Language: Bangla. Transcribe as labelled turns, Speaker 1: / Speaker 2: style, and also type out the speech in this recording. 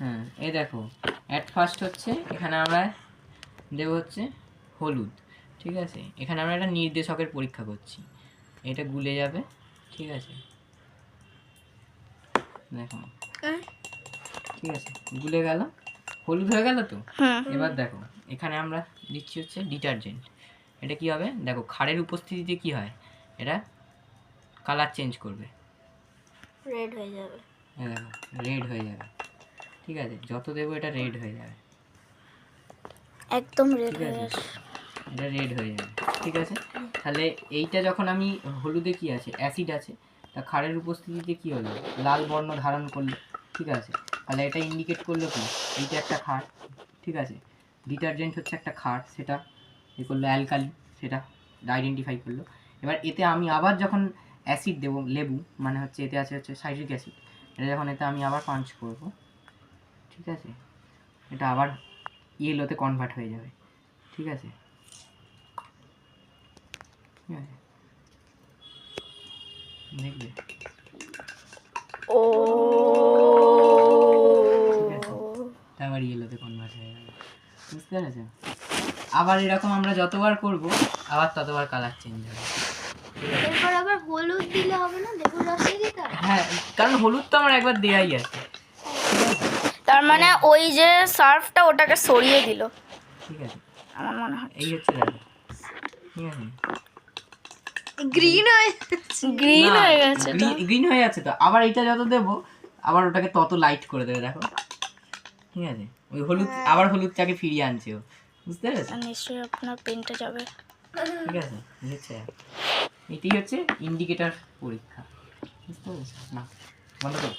Speaker 1: হ্যাঁ এই দেখো অ্যাট ফার্স্ট হচ্ছে এখানে আমরা দেবো হচ্ছে হলুদ, ঠিক আছে। এখানে আমরা একটা নির্দেশকের পরীক্ষা করছি, এটা গুলে যাবে, ঠিক আছে। দেখো ঠিক আছে, গুলে গেল, হলুদ হয়ে গেল তো। এবার দেখো এখানে আমরা দিচ্ছি হচ্ছে ডিটারজেন্ট। এটা কি হবে দেখো, ক্ষারের উপস্থিতিতে কি হয়, এটা কালার চেঞ্জ করবে,
Speaker 2: রেড হয়ে যাবে।
Speaker 1: দেখো রেড হয়ে যাবে, ঠিক আছে। যত দেবো এটা রেড হয়ে যাবে,
Speaker 2: একদম রেড
Speaker 1: ঠিক
Speaker 2: হয়ে
Speaker 1: আছে,
Speaker 2: যাবে,
Speaker 1: এটা রেড হয়ে যাবে, ঠিক আছে। তাহলে এইটা যখন আমি হলুদে কি আছে, অ্যাসিড আছে, তা ক্ষারের উপস্থিতিতে কি হলো, লাল বর্ণ ধারণ করলো, ঠিক আছে। তাহলে এটা ইন্ডিকেট করলো কি, এইটা একটা ক্ষার, ঠিক আছে। ডিটারজেন্ট হচ্ছে একটা ক্ষার, সেটা এ করলো অ্যালকালি, সেটা আইডেন্টিফাই করলো। এবার এতে আমি আবার যখন অ্যাসিড দেবো, লেবু মানে হচ্ছে এতে আছে হচ্ছে সাইট্রিক অ্যাসিড, এটা যখন এতে আমি আবার পাঞ্চ করব, ঠিক আছে, এটা আবার ইয়েলোতে কনভার্ট হয়ে যাবে, ঠিক আছে, ঠিক আছে, দেখবে।
Speaker 2: ও
Speaker 1: ঠিক আছে, আবার ইয়েলোতে কনভার্ট হয়ে যাবে, বুঝতে পেরেছো। আবার এরকম আমরা যতবার করব আবার ততবার কালার চেঞ্জ হবে।
Speaker 2: এরপর আবার হলুদ দিলে হবে না, লেবুর রস দিতে হবে?
Speaker 1: হ্যাঁ, কারণ হলুদ তো আমার একবার দেয়াই আছে,
Speaker 2: তার মানে ওই যে সার্ফটা ওটাকে সরিয়ে দিল,
Speaker 1: ঠিক আছে।
Speaker 2: আমার মনে হয়।
Speaker 1: এই হচ্ছে দেখো, ঠিক আছে,
Speaker 2: গ্রিন হয়ে গ্রিন হয়ে গেছে তো।
Speaker 1: গ্রিন হয়ে যাচ্ছে তো। আবার এটা যত দেবো আবার ওটাকে তত লাইট করে দেবে, দেখো, ঠিক আছে। ওই হলুদ আবার হলুদটাকে ফিরিয়ে আনছে ও, বুঝতে পেরেছো।
Speaker 2: নিশ্চয়ই আপনার পেনটা যাবে,
Speaker 1: ঠিক আছে, বুঝেছে। এটি হচ্ছে ইন্ডিকেটর পরীক্ষা, বুঝতে পেরেছো না, বন্ধ করো।